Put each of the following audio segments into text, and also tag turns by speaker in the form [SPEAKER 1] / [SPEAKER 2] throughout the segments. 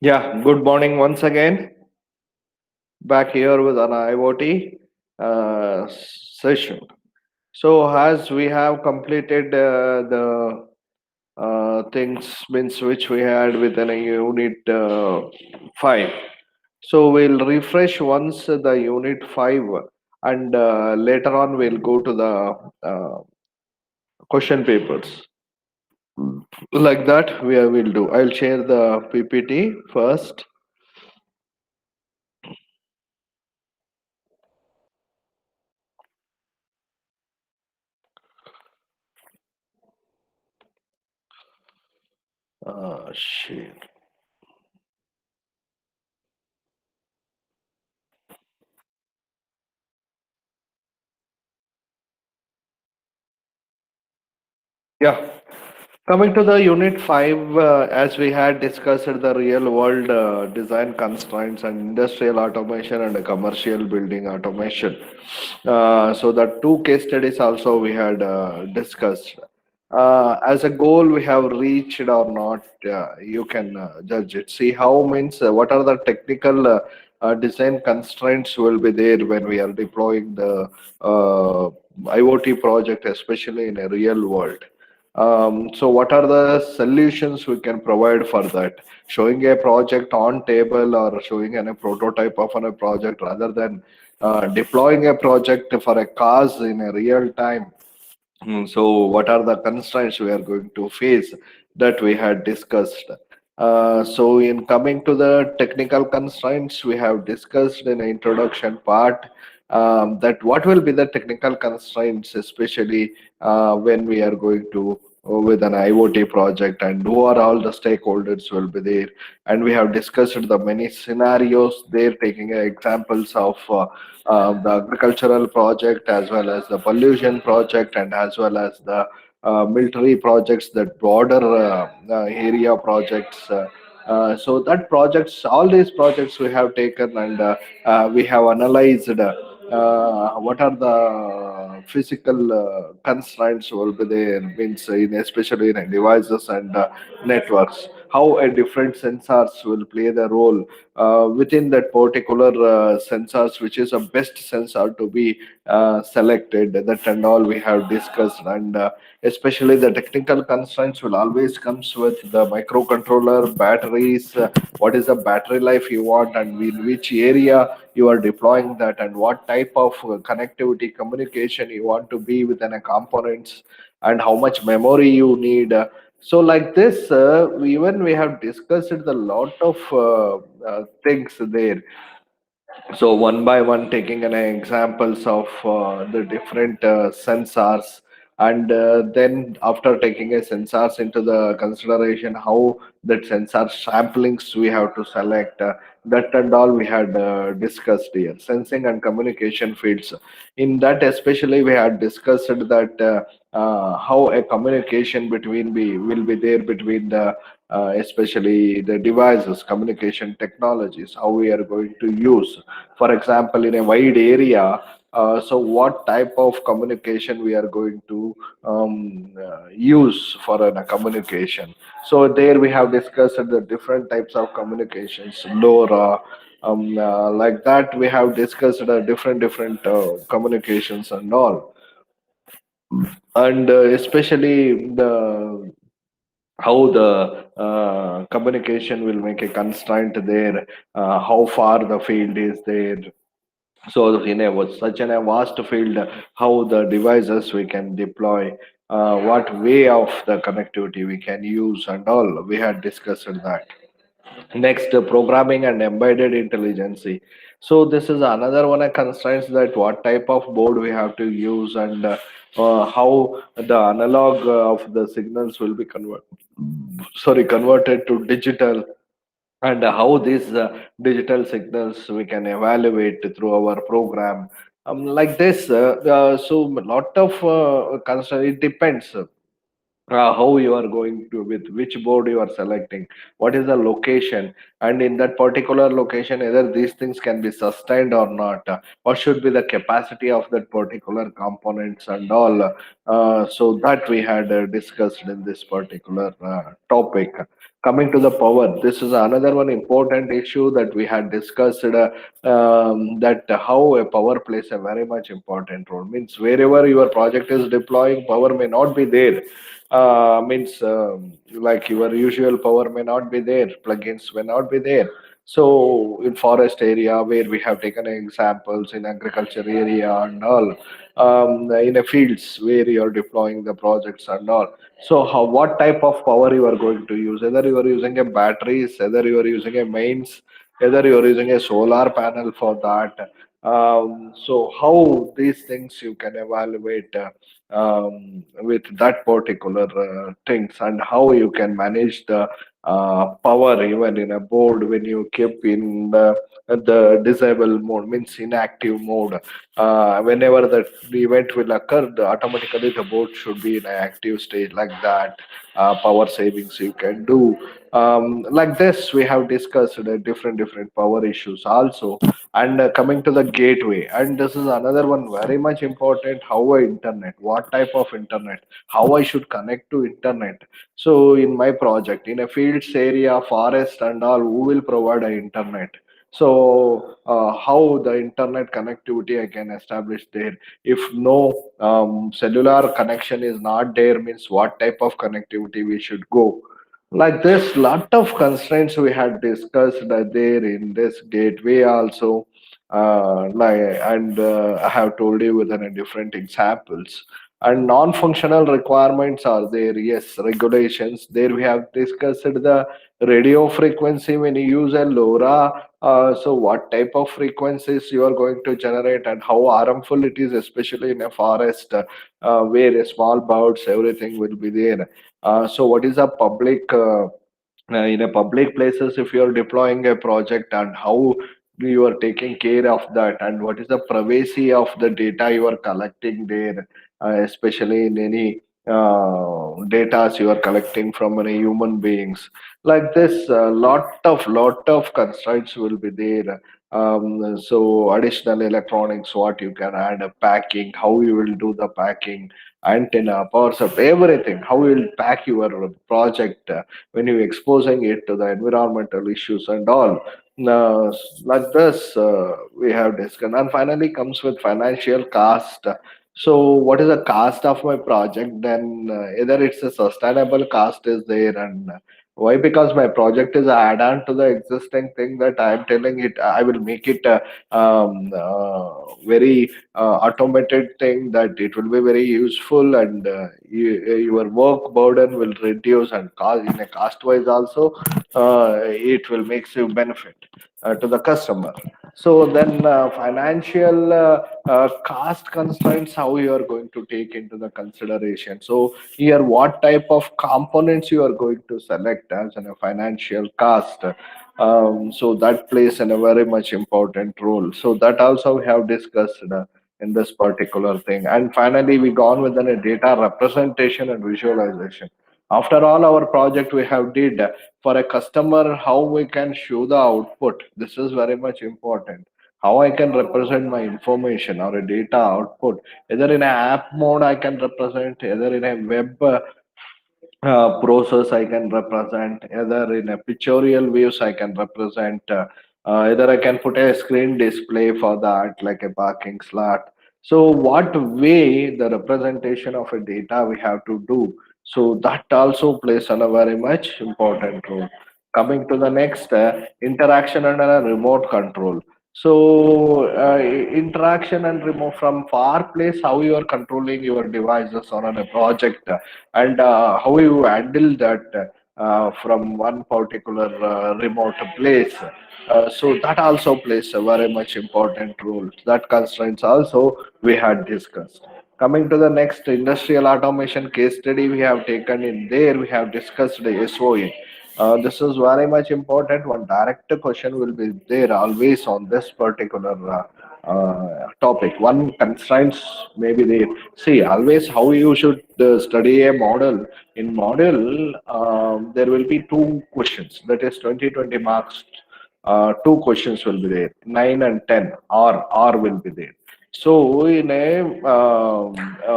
[SPEAKER 1] Yeah, good morning once again. Back here with an IoT session. So, as we have completed the things means which we had within a unit 5, so we'll refresh once the unit 5, and later on we'll go to the question papers. Like that, we will do. I'll share the PPT first. Share. Yeah. Coming to the unit 5, as we had discussed the real world design constraints and industrial automation and commercial building automation. So the two case studies also we had discussed. As a goal, we have reached or not, you can judge it. See how means what are the technical design constraints will be there when we are deploying the IoT project, especially in a real world. So what are the solutions we can provide for that? Showing a project on table or showing a prototype of a project rather than deploying a project for a cause in a real time. So, what are the constraints we are going to face that we had discussed? So, in coming to the technical constraints, we have discussed in the introduction part that what will be the technical constraints, especially when we are going to with an IoT project, and who are all the stakeholders will be there. And we have discussed the many scenarios there, taking examples of the agricultural project as well as the pollution project and as well as the military projects, that border area projects. So that projects, all these projects we have taken, and we have analyzed what are the physical constraints will be there, means in especially in devices and networks, how a different sensors will play the role within that particular sensors, which is a best sensor to be selected. That and all we have discussed, and especially the technical constraints will always comes with the microcontroller, batteries. What is the battery life you want, and in which area you are deploying that, and what type of connectivity communication you want to be within a components, and how much memory you need. So like this, even we have discussed a lot of things there. So one by one, taking an examples of the different sensors, and then after taking a sensors into the consideration, how that sensor samplings we have to select, that and all we had discussed here. Sensing and communication fields, in that especially we had discussed that how a communication between be will be there between the especially the devices, communication technologies, how we are going to use, for example, in a wide area. So what type of communication we are going to use for a communication? So there we have discussed the different types of communications, LoRa, like that we have discussed different communications and all, and especially the how the communication will make a constraint there, how far the field is there. So in such a vast field, how the devices we can deploy, what way of the connectivity we can use, and all we had discussed that. Next, programming and embedded intelligence. So this is another one of constraints, that what type of board we have to use, and how the analog of the signals will be converted to digital, and how these digital signals we can evaluate through our program. Like this, so a lot of constraint. It depends. how you are going to, with which board you are selecting, what is the location, and in that particular location either these things can be sustained or not, what should be the capacity of that particular components and all. So that we had discussed in this particular topic. Coming to the power, this is another one important issue that we had discussed, that how a power plays a very much important role. Means wherever your project is deploying, power may not be there. Means like your usual power may not be there, plugins may not be there. So in forest area where we have taken examples, in agriculture area and all, in a fields where you are deploying the projects and all. So how, what type of power you are going to use? Either you are using a batteries, either you are using a mains, either you are using a solar panel for that. So how these things you can evaluate with that particular things, and how you can manage the power even in a board when you keep in the disable mode, means inactive mode. Whenever the event will occur, automatically the board should be in an active state, like that. Power savings you can do. Like this we have discussed different power issues also. And coming to the gateway, and this is another one very much important, how internet, what type of internet, how I should connect to internet. So in my project, in a fields area, forest and all, who will provide a internet? So how the internet connectivity I can establish there? If no cellular connection is not there, means what type of connectivity we should go? Like this, lot of constraints we had discussed there in this gateway also. Like, and I have told you within a different examples. And non-functional requirements are there. Yes, regulations. There we have discussed the radio frequency when you use a LoRa. So what type of frequencies you are going to generate and how harmful it is, especially in a forest where a small birds, everything will be there. So what is a public in a public places, if you are deploying a project, and how you are taking care of that, and what is the privacy of the data you are collecting there, especially in any data you are collecting from any human beings. Like this, lot of constraints will be there. So additional electronics, what you can add, packing, how you will do the packing, antenna, power supply, everything, how you will pack your project when you exposing it to the environmental issues and all. Now, like this, we have discussed, and finally comes with financial cost. So, what is the cost of my project? Then either it's a sustainable cost is there, and why? Because my project is a add-on to the existing thing that I am telling it. I will make it a very automated thing that it will be very useful, and your work burden will reduce, and cost in a cost wise also it will make you benefit to the customer. So then financial cost constraints, how you are going to take into the consideration. So here what type of components you are going to select as in a financial cost. So that plays in a very much important role. So that also we have discussed in this particular thing. And finally, we gone with a data representation and visualization. After all our project we have did for a customer, how we can show the output. This is very much important. How I can represent my information or a data output. Either in an app mode I can represent, either in a web process I can represent, either in a pictorial views I can represent, either I can put a screen display for that, like a parking slot. So, what way the representation of a data we have to do? So that also plays on a very much important role. Coming to the next, interaction under a remote control. So interaction and remote from far place, how you are controlling your devices on a project, and how you handle that from one particular remote place. So that also plays a very much important role. That constraints also we had discussed. Coming to the next, industrial automation case study we have taken in there, we have discussed the SOA. This is very much important. One direct question will be there always on this particular topic. One constraints maybe there. See, always how you should study a model. In model, there will be two questions. That is 20 marks. Two questions will be there. 9 and 10. R will be there. So in a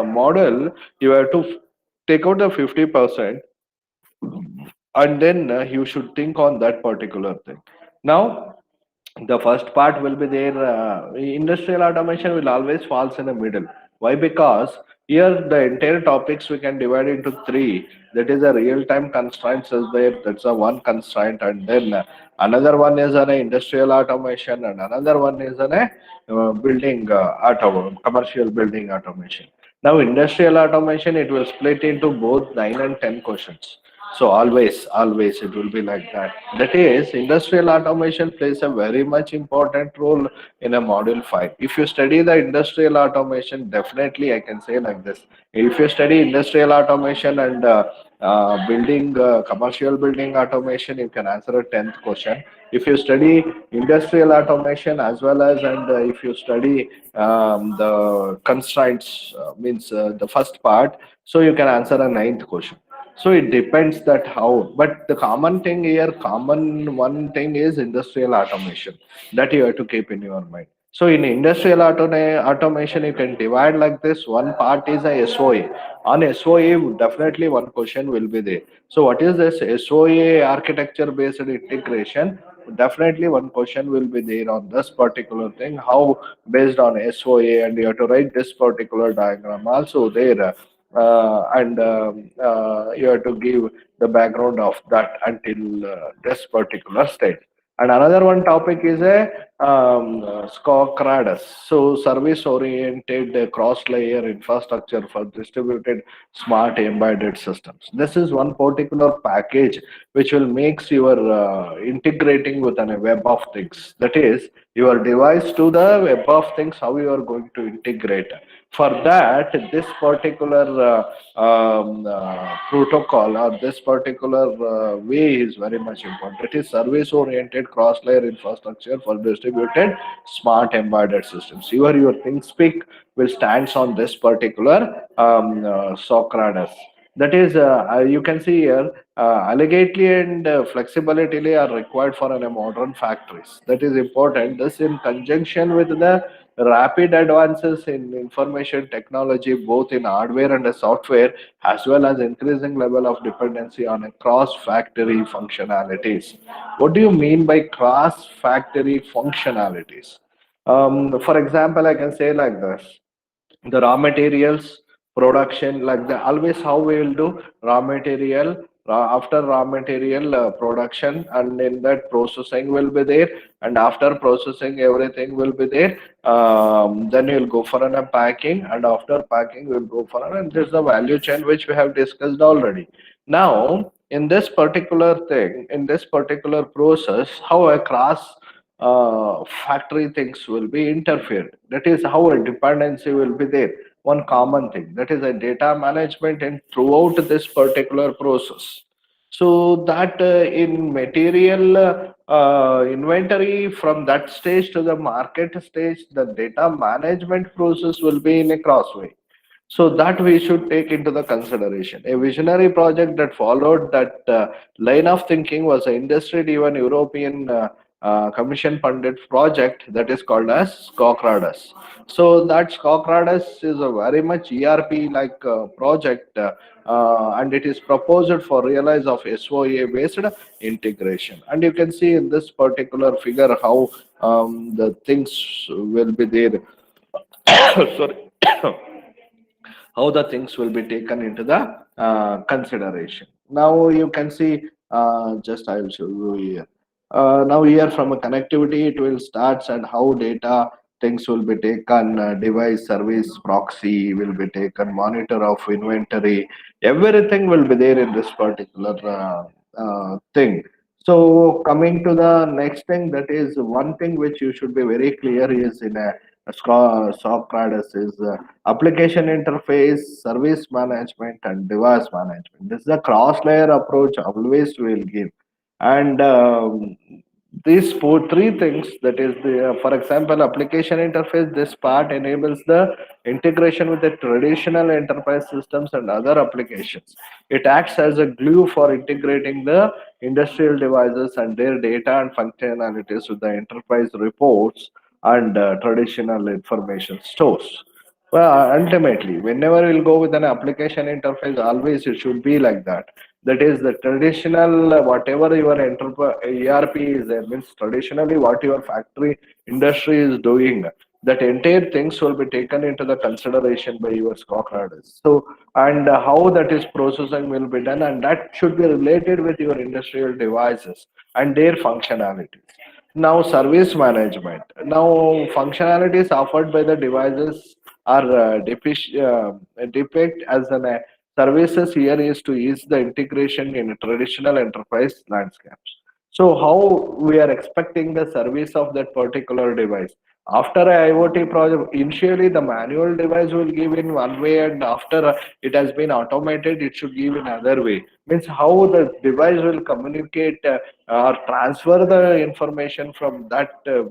[SPEAKER 1] model, you have to take out the 50%, and then you should think on that particular thing. Now the first part will be there. Industrial automation will always falls in the middle. Why? Because here the entire topics we can divide into three. That is a real time constraints is there. That's a one constraint, and then another one is an industrial automation, and another one is an building commercial building automation. Now industrial automation, it will split into both 9 and 10 questions. So always it will be like that. That is, industrial automation plays a very much important role in a module 5. If you study the industrial automation, definitely I can say like this. If you study industrial automation and building commercial building automation, you can answer a 10th question. If you study industrial automation as well as, and if you study the constraints, means the first part, so you can answer a ninth question. So it depends that how, but the common thing here, common one thing is industrial automation that you have to keep in your mind. So in industrial automation, you can divide like this. One part is a SOA. On SOA, definitely one question will be there. So what is this SOA architecture based integration? Definitely one question will be there on this particular thing. How based on SOA, and you have to write this particular diagram also there. And you have to give the background of that until this particular stage. And another one topic is a SCOCRADAS, so service-oriented cross-layer infrastructure for distributed smart embedded systems. This is one particular package which will makes your integrating with a web of things. That is, your device to the web of things. How you are going to integrate? For that, this particular protocol or this particular way is very much important. It is service oriented cross layer infrastructure for distributed smart embedded systems. Your ThinkSpeak will stands on this particular Socrates. That is, you can see here, agility and flexibility are required for a modern factories. That is important. This in conjunction with the rapid advances in information technology, both in hardware and software, as well as increasing level of dependency on a cross-factory functionalities. What do you mean by cross-factory functionalities? For example, I can say like this: the raw materials production, like the always how we will do raw material, after raw material production, and in that processing will be there, and after processing everything will be there. Then you'll go for an packing, and after packing we'll go for an, and there's the value chain which we have discussed already. Now in this particular thing, in this particular process, how a cross factory things will be interfered. That is how a dependency will be there. One common thing, that is a data management and throughout this particular process. So that in material inventory from that stage to the market stage, the data management process will be in a crossway. So that we should take into the consideration. A visionary project that followed that line of thinking was an industry-driven European commission funded project that is called as Scocradas. So that Scocradas is a very much ERP like project, and it is proposed for realize of SOA based integration. And you can see in this particular figure how the things will be there. Sorry. How the things will be taken into the consideration. Now you can see, just I will show you here. Now here from a connectivity, it will start and how data things will be taken, device service proxy will be taken, monitor of inventory, everything will be there in this particular thing. So coming to the next thing, that is one thing which you should be very clear is in a Socrates is application interface, service management, and device management. This is a cross-layer approach always will give. And These three things, that is the for example application interface, this part enables the integration with the traditional enterprise systems and other applications. It acts as a glue for integrating the industrial devices and their data and functionalities with the enterprise reports and traditional information stores. Well, ultimately, whenever we'll go with an application interface, always it should be like that. That is the traditional, whatever your enterprise ERP is there, means traditionally what your factory industry is doing, that entire things will be taken into the consideration by your stock riders. So, and how that is processing will be done, and that should be related with your industrial devices and their functionalities. Now, service management. Now, functionalities offered by the devices are depict as an services here is to ease the integration in traditional enterprise landscapes. So, how we are expecting the service of that particular device? After a IoT project, initially the manual device will give in one way, and after it has been automated, it should give in other way. Means how the device will communicate or transfer the information from that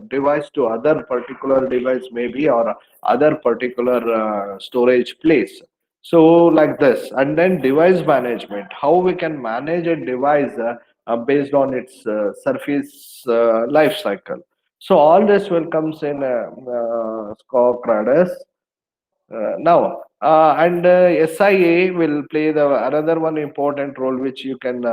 [SPEAKER 1] device to other particular device, maybe, or other particular storage place. So like this, and then device management, how we can manage a device based on its surface life cycle. So all this will comes in Scope Radars. Now, and SIA will play the another one important role, which you can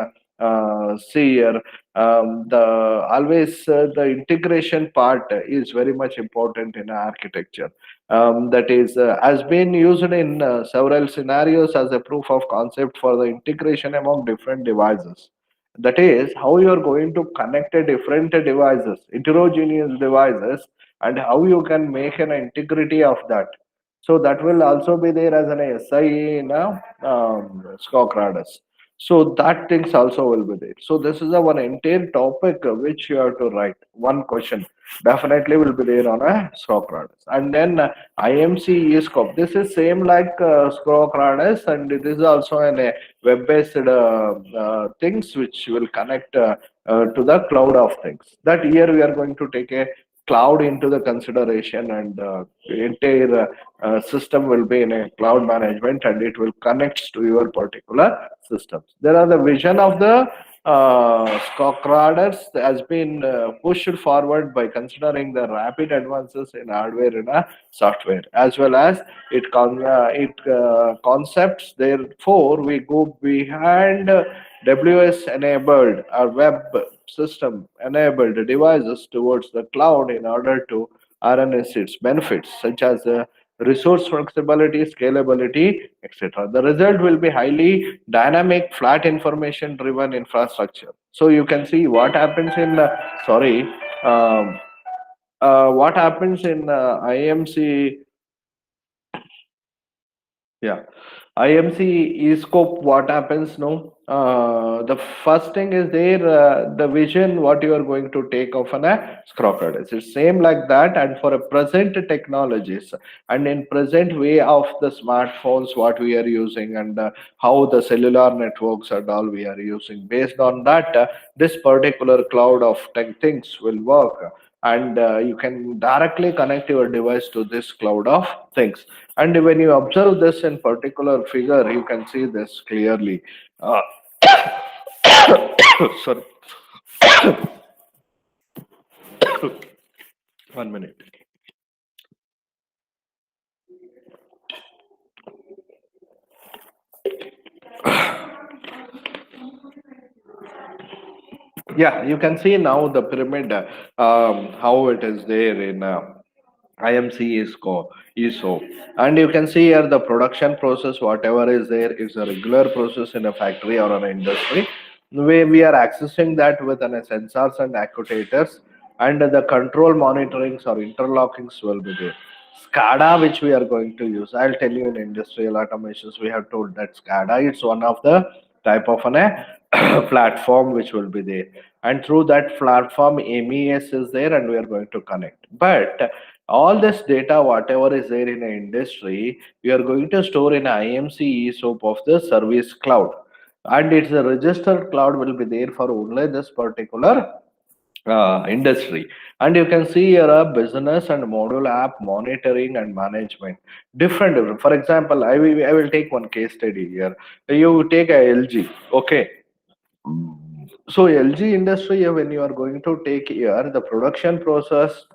[SPEAKER 1] see here. The always the integration part is very much important in architecture. That is has been used in several scenarios as a proof of concept for the integration among different devices. That is how you are going to connect a different devices, heterogeneous devices, and how you can make an integrity of that. So that will also be there as an SIE in a stock radars. So that things also will be there. So this is a one entire topic which you have to write. One question definitely will be there on a stock radars. And then IMC scope. This is same like stock radars, and it is also an web-based things which will connect to the cloud of things. That here we are going to take a cloud into the consideration, and entire system will be in a cloud management, and it will connect to your particular systems. There are the vision of the Stockraders has been pushed forward by considering the rapid advances in hardware and software, as well as it concepts. Therefore, we go behind WS enabled or web system enabled devices towards the cloud in order to harness its benefits, such as resource flexibility, scalability, etc. The result will be highly dynamic, flat information driven infrastructure. So you can see what happens in, um, what happens in IMC. Yeah. IMC scope, what happens? No. The first thing is there, the vision, what you are going to take of an crocodiles. It's same like that, and for a present technologies and in present way of the smartphones, what we are using, and how the cellular networks and all we are using. Based on that, this particular cloud of tech things will work, and you can directly connect your device to this cloud of things. And when you observe this in particular figure, you can see this clearly. Uh, sorry, 1 minute. Yeah, you can see now the pyramid, how it is there in IMC ISO. And you can see here the production process, whatever is there, is a regular process in a factory or an industry. Where we are accessing that with an sensors and actuators, and the control monitorings or interlockings will be there. SCADA, which we are going to use. I'll tell you in industrial automations, we have told that SCADA, it's one of the type of an platform which will be there. And through that platform, MES is there, and we are going to connect. But all this data, whatever is there in an industry, we are going to store in IMC ESOP of the service cloud. And it's a registered cloud will be there for only this particular industry. And you can see here a business and module app monitoring and management. Different. For example, I will take one case study here. You take a LG. Okay. So LG industry, when you are going to take here, the production process,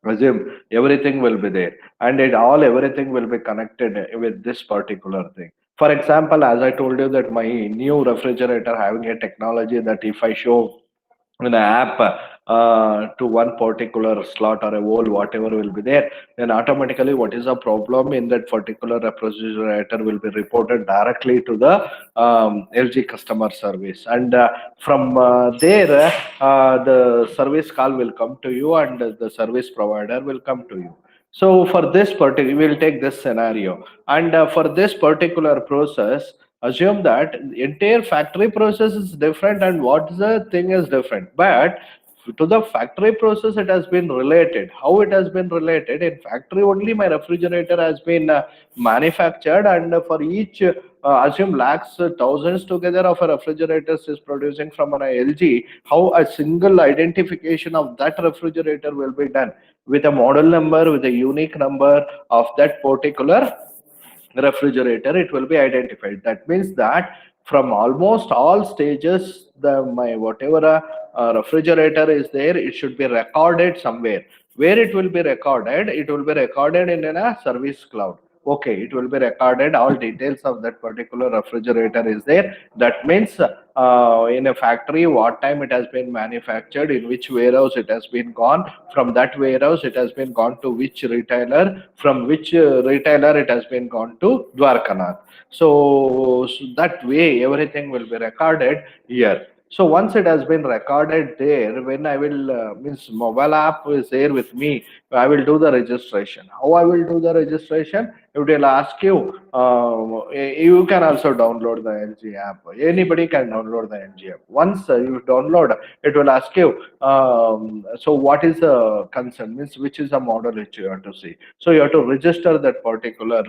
[SPEAKER 1] assume everything will be there, and everything will be connected with this particular thing. For example, as I told you that my new refrigerator having a technology that if I show an app to one particular slot or a wall, whatever will be there, then automatically what is the problem in that particular refrigerator will be reported directly to the LG customer service. And from there, the service call will come to you and the service provider will come to you. So for this particular, we will take this scenario, and for this particular process, assume that entire factory process is different and what the thing is different, but to the factory process it has been related. How it has been related? In factory only my refrigerator has been manufactured, and for each assume lakhs, thousands together of a refrigerators is producing from an LG. How a single identification of that refrigerator will be done with a model number, with a unique number of that particular refrigerator, it will be identified. That means that from almost all stages, the my whatever refrigerator is there, it should be recorded somewhere. Where it will be recorded? It will be recorded in a service cloud. Okay, it will be recorded. All details of that particular refrigerator is there. That means in a factory, what time it has been manufactured, in which warehouse it has been gone, from that warehouse it has been gone to which retailer, from which retailer it has been gone to Dwarkanath. So that way everything will be recorded here. So once it has been recorded there, when I will means mobile app is there with me, I will do the registration. How I will do the registration? It will ask you. You can also download the LG app. Anybody can download the LG app. Once you download, it will ask you. So what is the concern? Means which is the model which you have to see. So you have to register that particular.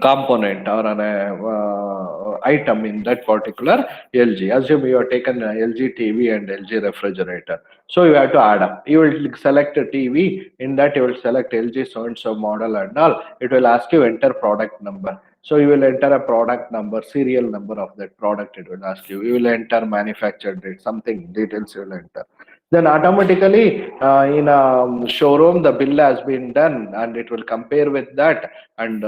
[SPEAKER 1] Component or an item in that particular LG. Assume you have taken a LG TV and LG refrigerator. So you have to add up. You will select a TV. In that you will select LG so and so model and all. It will ask you enter product number. So you will enter a product number, serial number of that product. It will ask you. You will enter manufactured date, something details you will enter. Then automatically in a showroom the bill has been done and it will compare with that, and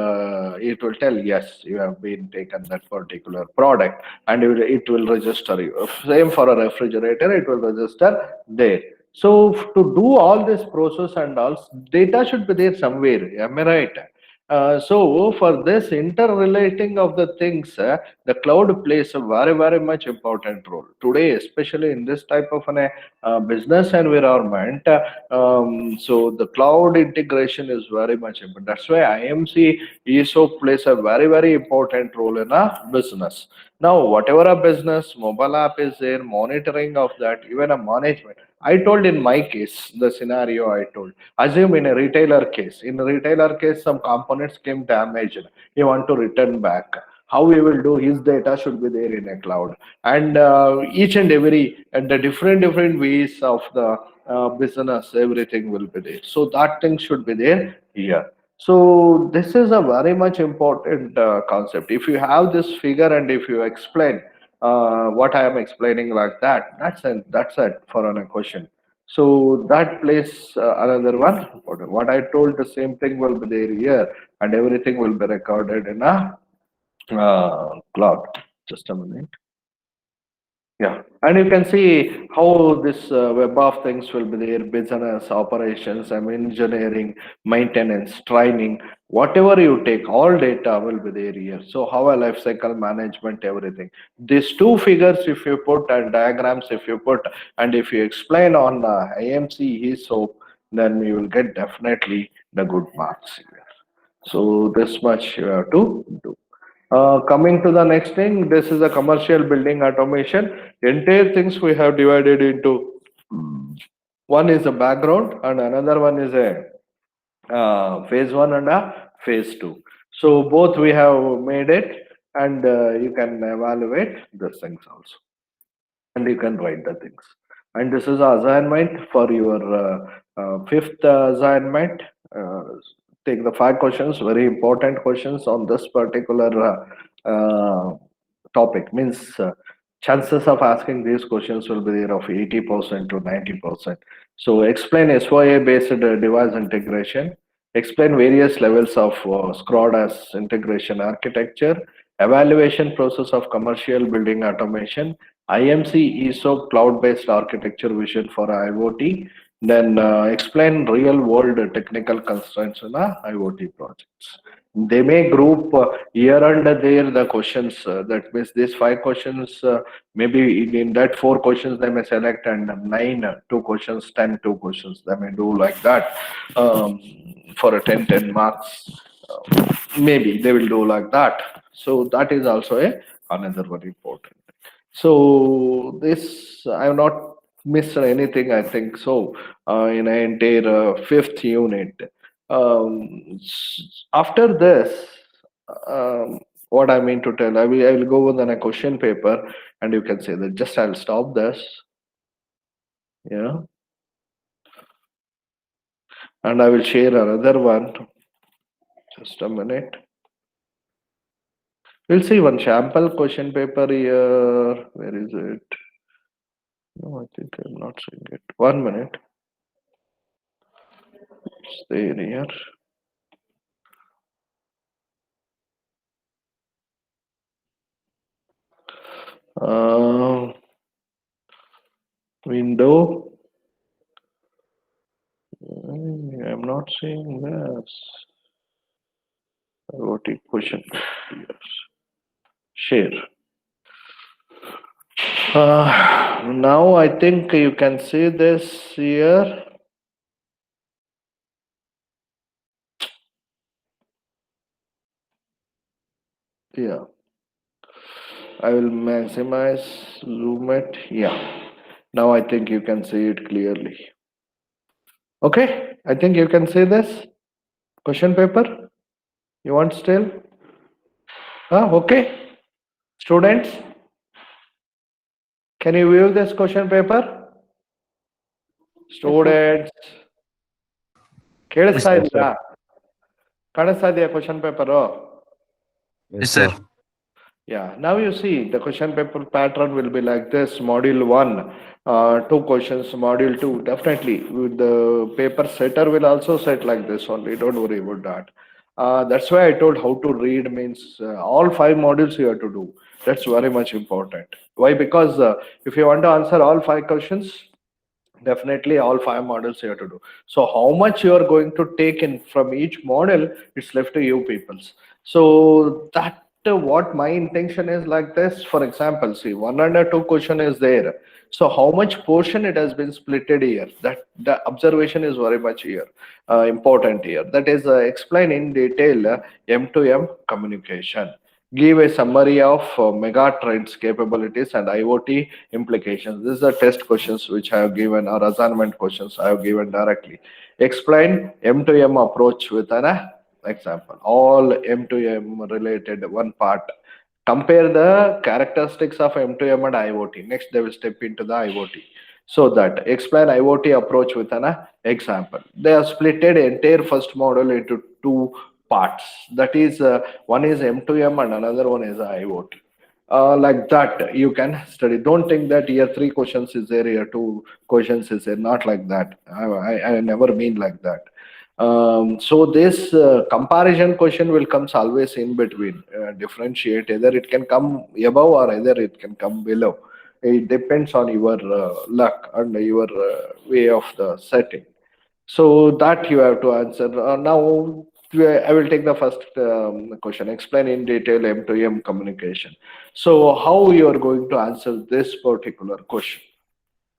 [SPEAKER 1] it will tell yes you have been taken that particular product, and it will register you. Same for a refrigerator, it will register there. So to do all this process and all, data should be there somewhere, am I right? So for this interrelating of the things, the cloud plays a very very much important role today, especially in this type of an business environment. So the cloud integration is very much important. That's why IMC ESOP plays a very very important role in a business. Now, whatever a business mobile app is there, monitoring of that, even a management. I told in my case, the scenario I told. Assume in a retailer case. In a retailer case, some components came damaged. He want to return back. How we will do? His data should be there in a cloud, and each and every and the different ways of the business, everything will be there. So that thing should be there here. So this is a very much important concept. If you have this figure and if you explain what I am explaining like that, that's it for a question. So that plays another one. What I told, the same thing will be there here, and everything will be recorded in a cloud. Just a minute. Yeah, and you can see how this web of things will be there: business, operations, engineering, maintenance, training, whatever you take, all data will be there here. So how a life cycle management, everything. These two figures, if you put and diagrams, if you put and if you explain on AMC soap, then you will get definitely the good marks here. So this much you have to do. Coming to the next thing, this is a commercial building automation. Entire things we have divided into, one is a background and another one is a phase one and a phase two. So both we have made it, and you can evaluate the things also, and you can write the things. And this is assignment for your fifth assignment. Uh, take the 5 questions, very important questions on this particular topic. Means chances of asking these questions will be there of 80% to 90%. So explain SOA based device integration. Explain various levels of SCRODAS integration architecture. Evaluation process of commercial building automation. IMC ESOP cloud-based architecture vision for IoT. Then explain real-world technical constraints in IoT projects. They may group here and there the questions. That means these 5 questions, maybe in that 4 questions they may select, and nine 2 questions, 10 2 questions. They may do like that for a 10 marks. Maybe they will do like that. So that is also a another very important. So this I have not missed anything. I think so. In an entire fifth unit. After this, what I mean to tell, I will go with a question paper, and you can say that. Just I'll stop this. Yeah, and I will share another one. Just a minute. We'll see one sample question paper here. Where is it? No, I think I'm not seeing it. 1 minute. It's there here. Uh, Window. I'm not seeing this. IoT question. Yes. Share. Now I think you can see this here. Yeah. I will maximize zoom it. Yeah. Now I think you can see it clearly. Okay. I think you can see this question paper. You want still? Okay. Students, can you view this question paper? Students,
[SPEAKER 2] Yes,
[SPEAKER 1] ಕೇಳಿಸ್ತಾ
[SPEAKER 2] sir.
[SPEAKER 1] ಇದೆಯಾ? ಕಾಣಿಸ್ತಾ ಇದೆಯಾ question paper?
[SPEAKER 2] Yes, sir.
[SPEAKER 1] Yeah, now you see the question paper pattern will be like this. Module 1, 2 questions. Module 2, definitely with the paper setter will also set like this only. Don't worry about that. That's why I told how to read means all 5 modules you have to do. That's very much important. Why? Because if you want to answer all 5 questions, definitely all 5 models you have to do. So how much you are going to take in from each model, it's left to you peoples. So that what my intention is like this. For example, see, 102 question is there. So how much portion it has been splitted here, that the observation is very much here important here. That is explain in detail M2M communication. Give a summary of megatrends capabilities and IoT implications. These are test questions which I have given, or assignment questions I have given directly. Explain M2M approach with an example. All M2M related one part. Compare the characteristics of M2M and IoT. Next, they will step into the IoT. So that explain IoT approach with an example. They have splitted entire first model into 2 parts. That is, one is M2M and another one is IoT. Like that you can study. Don't think that here 3 questions is there, here 2 questions is there. Not like that. I never mean like that. So this comparison question will comes always in between. Differentiate, either it can come above or either it can come below. It depends on your luck and your way of the setting. So that you have to answer. Now, I will take the first question. Explain in detail M2M communication. So how you are going to answer this particular question?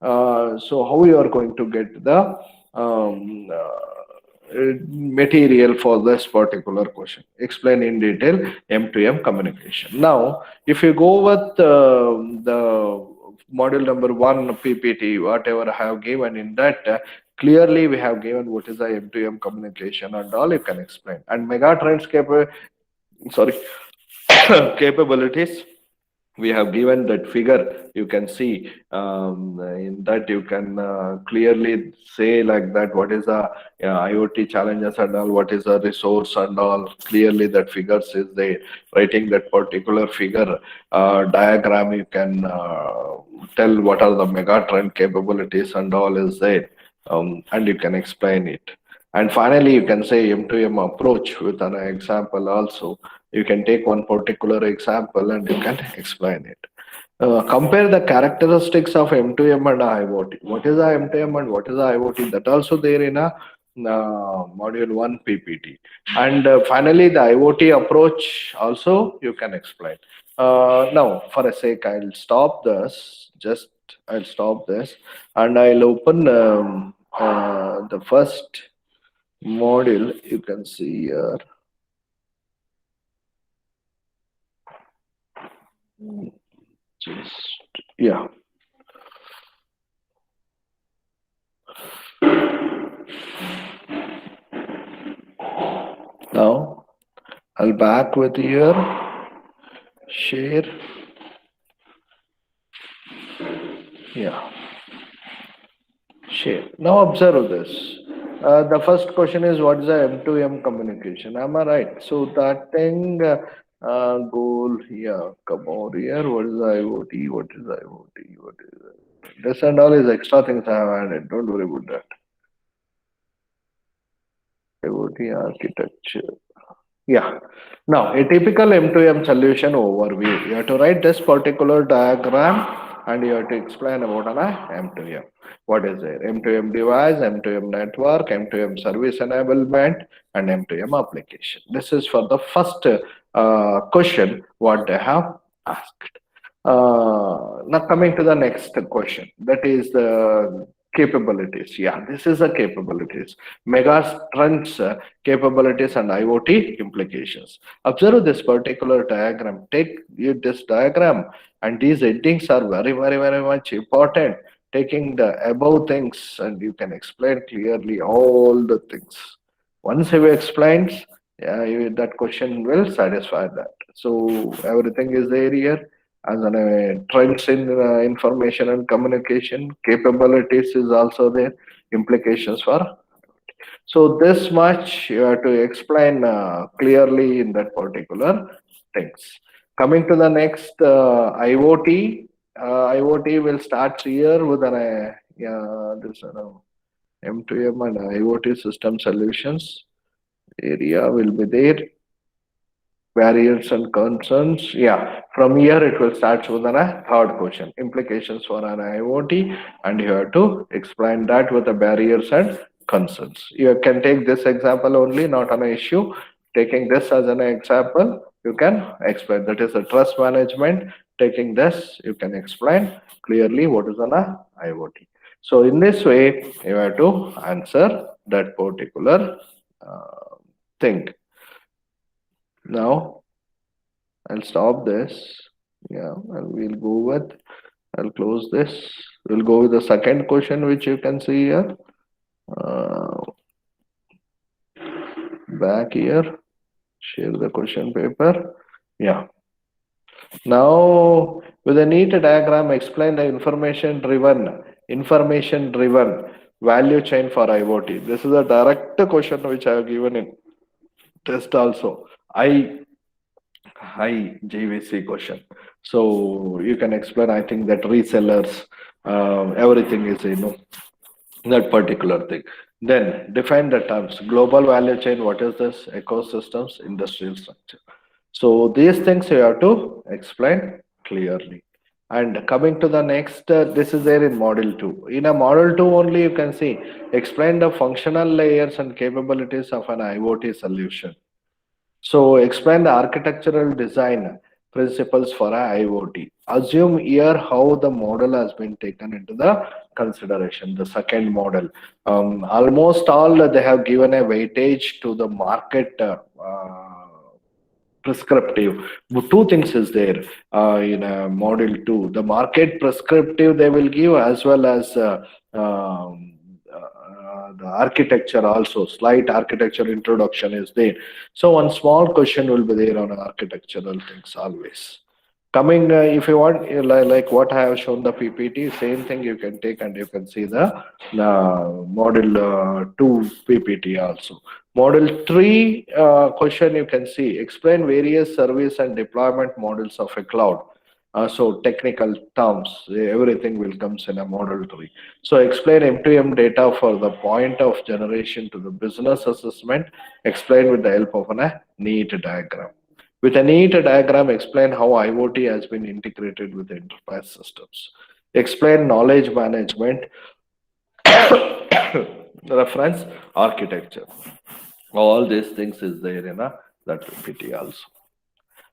[SPEAKER 1] So how you are going to get the material for this particular question? Explain in detail M2M communication. Now, if you go with the module number 1 PPT, whatever I have given in that, clearly we have given what is the M2M communication and all you can explain. And megatrends sorry, capabilities. we have given that figure. You can see in that you can clearly say like that what is the IoT challenges and all, what is the resource and all. Clearly that figures is there. Writing that particular figure diagram, you can tell what are the megatrend capabilities and all is there, and you can explain it. And finally, you can say M2M approach with an example also. You can take one particular example and you can explain it. Compare the characteristics of M2M and IoT. What is a M2M and what is a IoT? That also there in a module 1 PPT. And finally, the IoT approach also you can explain. Now, for a sake, I'll stop this. I'll stop this and I'll open the first module. You can see here. Just, yeah. Now I'll back with here, share. Yeah, share. Now observe this. The first question is what is the M2M communication? Am I right? So that thing goal here, come over here. What is the IoT? What is IoT? What is it? This and all is extra things I have added. Don't worry about that. IoT architecture. Yeah. Now, a typical M2M solution overview. You have to write this particular diagram and you have to explain about an M2M. What is there? M2M device, M2M network, M2M service enablement, and M2M application. This is for the first question what they have asked. Now coming to the next question, that is the capabilities. Yeah, this is the capabilities. Megatrends, capabilities, and IoT implications. Observe this particular diagram. Take this diagram, and these headings are very, very, very much important. Taking the above things, and you can explain clearly all the things. Once you explains, yeah, that question will satisfy that. So everything is there here as an trends in information and communication. Capabilities is also there. Implications for. So this much you have to explain clearly in that particular things. Coming to the next IoT. IoT will start here with an yeah, this M2M and IoT system solutions area will be there. Barriers and concerns. Yeah, from here it will start with a third question. Implications for an IoT, and you have to explain that with the barriers and concerns. You can take this example only, not an issue. Taking this as an example, you can explain. That is a trust management. Taking this, you can explain clearly what is an IoT. So in this way, you have to answer that particular thing. Now I'll stop this. Yeah, and we'll go with, I'll close this. We'll go with the second question, which you can see here. Back here, share the question paper. Yeah. Now, with a neat diagram, explain the information driven value chain for IoT. This is a direct question which I have given in test also. High JVC question. So you can explain, I think that resellers, everything is, that particular thing. Then define the terms. Global value chain, what is this? Ecosystems, industrial structure. So these things you have to explain clearly. And coming to the next, this is there in model 2. In a model 2 only you can see, explain the functional layers and capabilities of an IoT solution. So explain the architectural design principles for a IoT. Assume here how the model has been taken into the consideration. The second model, almost all they have given a weightage to the market prescriptive. Two things is there in model 2. The market prescriptive they will give, as well as the architecture also. Slight architecture introduction is there. So one small question will be there on architectural things always. Coming, if you want, like what I have shown the PPT, same thing you can take and you can see the model 2 PPT also. Model 3 question you can see, explain various service and deployment models of a cloud. So technical terms, everything will comes in a model 3. So explain M2M data for the point of generation to the business assessment, explain with the help of a neat diagram. With a neat diagram, explain how IoT has been integrated with enterprise systems. Explain knowledge management, reference architecture. All these things is there in that PPT also.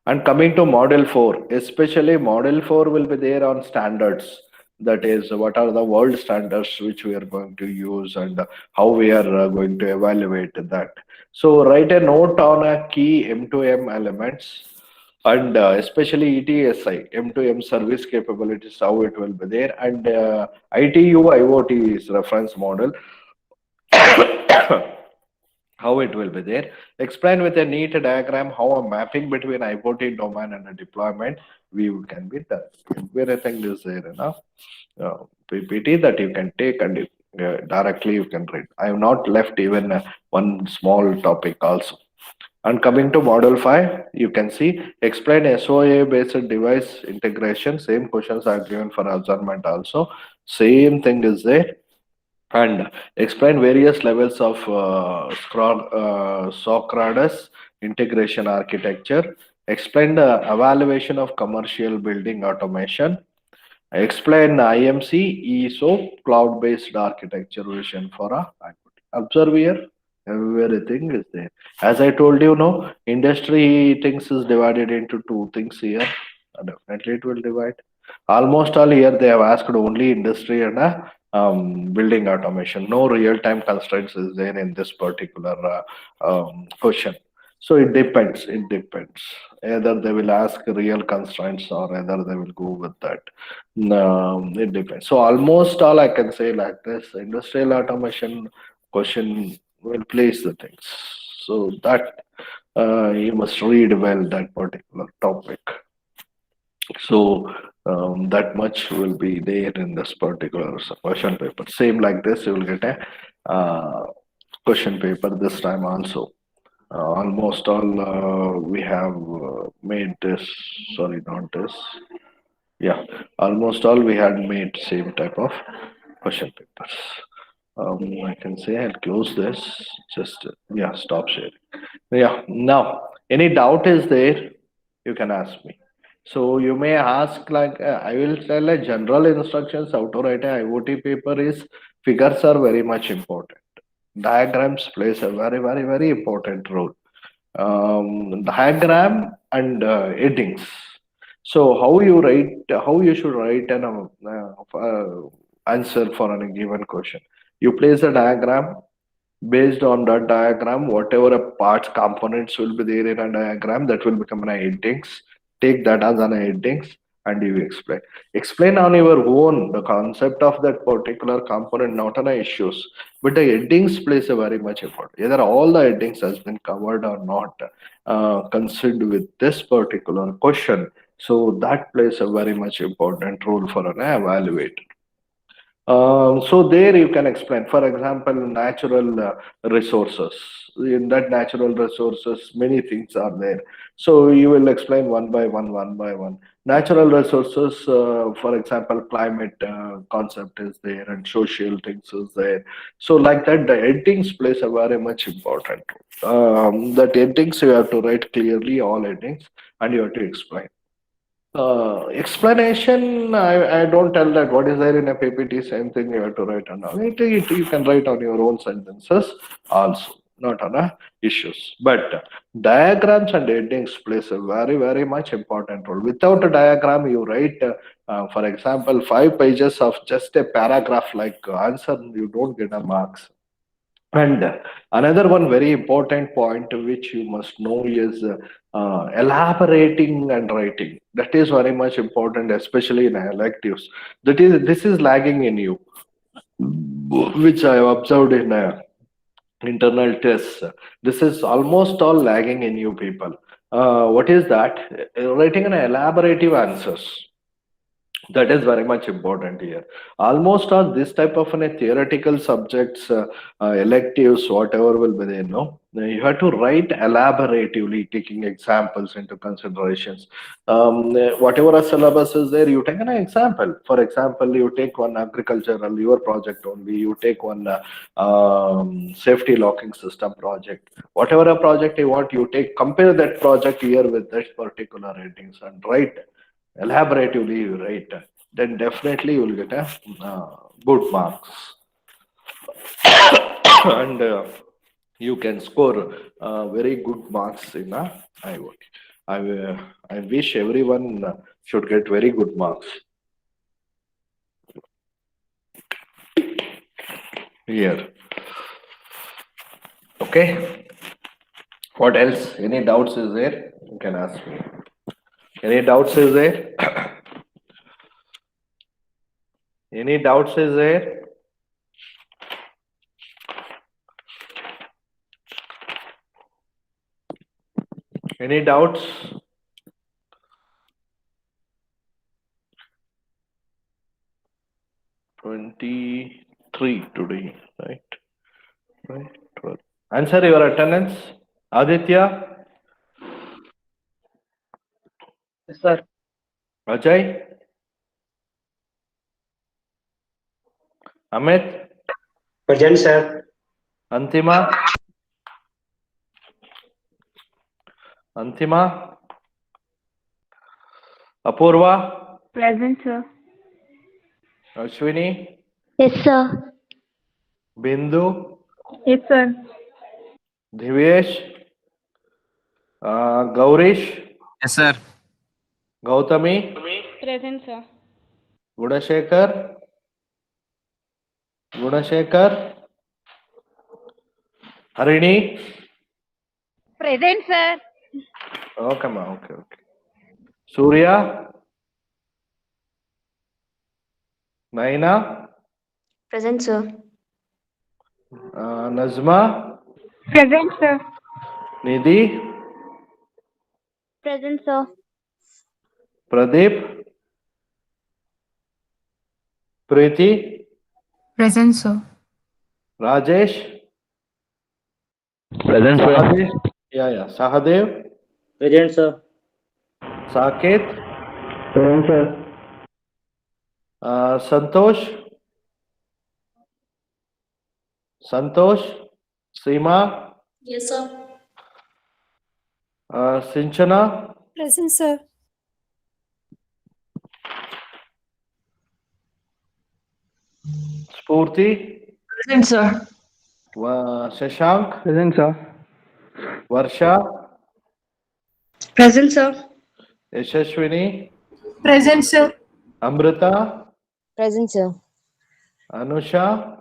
[SPEAKER 1] And coming to model 4, especially model 4 will be there on standards. That is, what are the world standards which we are going to use and how we are going to evaluate that. So write a note on a key M2M elements and especially ETSI, M2M service capabilities, how it will be there. And ITU IoT is reference model. How it will be there. Explain with a neat diagram how a mapping between IoT domain and a deployment view can be done. Everything is there in a PPT that you can take and directly you can read. I have not left even one small topic also. And coming to model 5, you can see explain SOA based device integration. Same questions are given for assignment also. Same thing is there, and explain various levels of Socrates integration architecture. Explain the evaluation of commercial building automation. Explain IMC ESO cloud-based architecture vision for a IoT. Observe here, everything is there. As I told you, no, industry things is divided into two things here. Definitely it will divide. Almost all here they have asked only industry and building automation. No real-time constraints is there in this particular question. So it depends. It depends. Either they will ask real constraints or either they will go with that. No, it depends. So almost all I can say like this: industrial automation question will place the things. So that you must read well that particular topic. So that much will be there in this particular question paper. Same like this, you will get a question paper this time also. Almost all we have made this. Sorry, not this. Yeah, almost all we had made same type of question papers. I can say I'll close this. Just yeah, stop sharing. Yeah. Now, any doubt is there, you can ask me. So you may ask like I will tell a general instructions how to write a IoT paper is figures are very much important. Diagrams plays a very important role. Diagram and headings. So how you should write an answer for a given question. You place a diagram. Based on that diagram, whatever a parts components will be there in a diagram, that will become an headings. Take that as an headings and you explain. Explain on your own the concept of that particular component, not on issues. But the headings plays a very much important. Either all the headings has been covered or not considered with this particular question. So that plays a very much important role for an evaluator. So there you can explain, for example, natural resources. In that natural resources, many things are there. So you will explain one by one. Natural resources, for example, climate concept is there and social things is there. So like that, the headings plays a very much important role. That headings you have to write clearly all headings and you have to explain. Explanation, I don't tell that what is there in a PPT, same thing you have to write on. You can write on your own sentences also, not on issues. But diagrams and headings plays a very much important role. Without a diagram, you write, for example, 5 pages of just a paragraph like answer, you don't get a marks. And another one very important point which you must know is elaborating and writing. That is very much important, especially in electives. This is lagging in you, which I have observed in internal tests. This is almost all lagging in you people. What is that? Writing an elaborative answers. That is very much important here. Almost all this type of theoretical subjects, electives, whatever will be there, no, you have to write elaboratively, taking examples into considerations. Whatever a syllabus is there, you take an example. For example, you take one agricultural, your project only. You take one safety locking system project. Whatever a project you want, you take compare that project here with this particular ratings and write elaboratively you write, then definitely you will get a good marks and you can score very good marks in a IoT. I wish everyone should get very good marks here. Okay. What else? Any doubts is there? You can ask me. Any doubts is there? Any doubts is there? Any doubts? $23 today, right? Right. 12. Answer your attendance. Aditya,
[SPEAKER 3] Yes, sir.
[SPEAKER 1] Ajay, Amit,
[SPEAKER 3] Present, sir.
[SPEAKER 1] Antima, Antima, Apurva,
[SPEAKER 4] Present, sir.
[SPEAKER 1] Ashwini,
[SPEAKER 4] Yes, sir.
[SPEAKER 1] Bindu,
[SPEAKER 4] Yes, sir.
[SPEAKER 1] Divyesh, Gaurish,
[SPEAKER 2] Yes, sir.
[SPEAKER 1] Gautami,
[SPEAKER 4] Present, sir.
[SPEAKER 1] Gunashekar, Gunashekar, Harini.
[SPEAKER 4] Present, sir.
[SPEAKER 1] Okay, ma. Okay, okay. Surya, Naina,
[SPEAKER 5] Present, sir.
[SPEAKER 1] Nazma,
[SPEAKER 4] Present, sir.
[SPEAKER 1] Nidhi,
[SPEAKER 4] Present, sir.
[SPEAKER 1] Pradeep, Preeti,
[SPEAKER 6] Present, sir.
[SPEAKER 1] Rajesh,
[SPEAKER 3] Present, sir.
[SPEAKER 1] Sahadev, yeah, Sahadev,
[SPEAKER 3] Present, sir.
[SPEAKER 1] Saket,
[SPEAKER 3] Present, sir.
[SPEAKER 1] Santosh, Santosh, Seema,
[SPEAKER 5] Yes, sir.
[SPEAKER 1] Sinchana,
[SPEAKER 5] Present, sir.
[SPEAKER 1] Spurti,
[SPEAKER 6] Present, sir.
[SPEAKER 1] Shashank,
[SPEAKER 3] Present, sir.
[SPEAKER 1] Varsha,
[SPEAKER 5] Present, sir.
[SPEAKER 1] Yashashwini,
[SPEAKER 6] Present, sir.
[SPEAKER 1] Amrita,
[SPEAKER 5] Present, sir.
[SPEAKER 1] Anusha,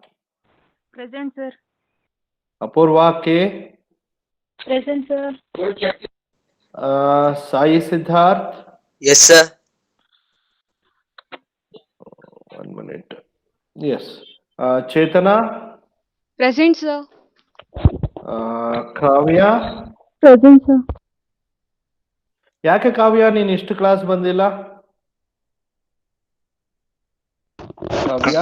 [SPEAKER 4] Present, sir.
[SPEAKER 1] Apurva K,
[SPEAKER 4] Present, sir.
[SPEAKER 1] Sai Siddharth,
[SPEAKER 7] Yes, sir.
[SPEAKER 1] 1 minute. Yes. Chetana,
[SPEAKER 4] Present, sir.
[SPEAKER 1] Kavya
[SPEAKER 4] Present, sir.
[SPEAKER 1] ಯಾಕೆ ಕಾವ್ಯ ನೀನ್ ಇಷ್ಟು class ಬಂದಿಲ್ಲ ಕಾವ್ಯ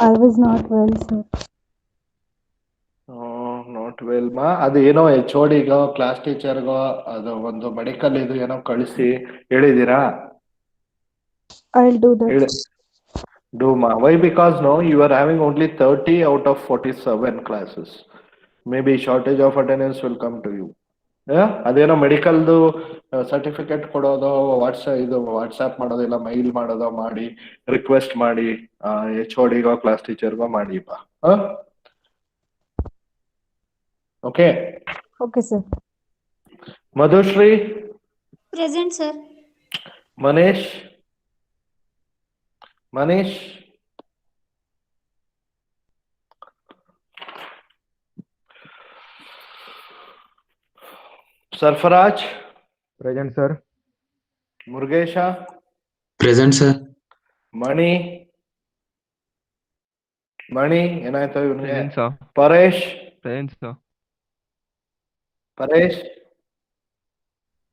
[SPEAKER 4] I was not well, sir.
[SPEAKER 1] Not well ಮಾ ಅದು ಏನೋ HOD-ಗೋ class ಟೀಚರ್ಗೋ ಅದು ಒಂದು medical ಇದು ಏನೋ ಕಳಿಸಿ ಹೇಳಿದೀರಾ
[SPEAKER 4] I'll do that.
[SPEAKER 1] ಹೇಳಿ do ma why because no you are having only 30 out of 47 classes maybe shortage of attendance will come to you ಅದೇನೋ ಮೆಡಿಕಲ್ದು ಸರ್ಟಿಫಿಕೇಟ್ ಕೊಡೋದು ವಾಟ್ಸ್ಆಪ್ ಮಾಡೋದು ಇಲ್ಲ ಮೈಲ್ ಮಾಡೋದು ಮಾಡಿ ರಿಕ್ವೆಸ್ಟ್ ಮಾಡಿ HOD-ಗೋ ಕ್ಲಾಸ್ ಟೀಚರ್ಗೋ ಮಾಡಿಪ್ಪ okay
[SPEAKER 4] Okay, sir.
[SPEAKER 1] Madhushree
[SPEAKER 5] Present, sir.
[SPEAKER 1] Manesh Manish Sarfaraz
[SPEAKER 3] Present, sir.
[SPEAKER 1] Murugesh
[SPEAKER 7] Present, sir.
[SPEAKER 1] Mani ಏನಾಯ್ತು ಇವನಿಗೆ
[SPEAKER 3] Present, sir.
[SPEAKER 1] Paresh
[SPEAKER 3] Present, sir.
[SPEAKER 1] Paresh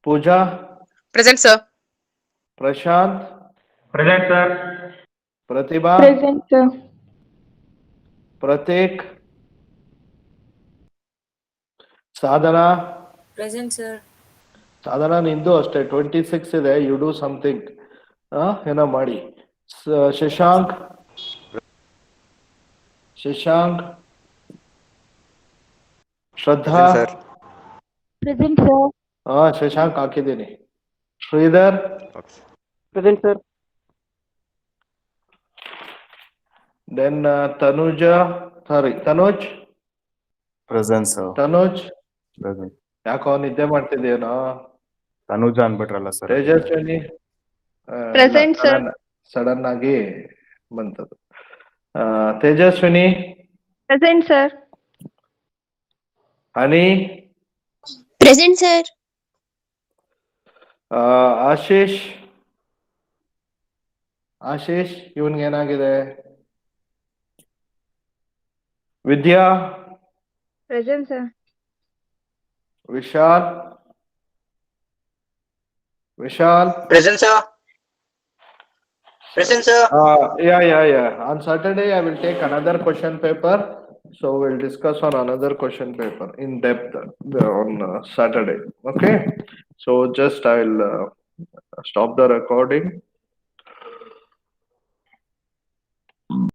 [SPEAKER 1] Pooja,
[SPEAKER 7] Present, sir.
[SPEAKER 1] Prashant,
[SPEAKER 3] Present, sir.
[SPEAKER 1] Pratibha,
[SPEAKER 4] Present, sir.
[SPEAKER 1] Pratik, Sadhana.
[SPEAKER 5] Present, sir.
[SPEAKER 1] ಸಾಧನ ನಿಂದು ಅಷ್ಟೇ 26 ಇದೆ, ಯು ಡೂ ಸಮಥಿಂಗ್ ಏನೋ ಮಾಡಿ. ಶಶಾಂಕ್, ಶಶಾಂಕ್, ಶ್ರದ್ಧಾ,
[SPEAKER 4] Present, sir.
[SPEAKER 1] ಶಶಾಂಕ್ ಹಾಕಿದ್ದೀನಿ. Shridhar,
[SPEAKER 3] Present, sir.
[SPEAKER 1] Then Tanuja, Tanuj,
[SPEAKER 2] present sir.
[SPEAKER 1] Tanuj
[SPEAKER 2] present.
[SPEAKER 1] ಯಾಕೋ ನಿದ್ದೆ ಮಾಡ್ತಿದ್ದೇನೋ.
[SPEAKER 2] ತನುಜ ಅನ್ಬಿಟ್ರಲ್ಲ sir.
[SPEAKER 1] Tejaswini,
[SPEAKER 4] Present, sir.
[SPEAKER 1] Sudden ಆಗಿ ಬಂತದು. Tejaswini,
[SPEAKER 4] Present, sir.
[SPEAKER 1] ಹನಿ,
[SPEAKER 5] Present, sir.
[SPEAKER 1] ಆಶೀಶ್, ಆಶೀಶ್ ಇವನ್ಗೆ ಏನಾಗಿದೆ? ವಿದ್ಯಾ,
[SPEAKER 4] Present, sir.
[SPEAKER 1] Vishal, Vishal.
[SPEAKER 3] Present, sir. Present, sir.
[SPEAKER 1] Yeah. On Saturday, I will take another question paper. So we'll discuss on another question paper in depth on Saturday. Okay. So just I will stop the recording.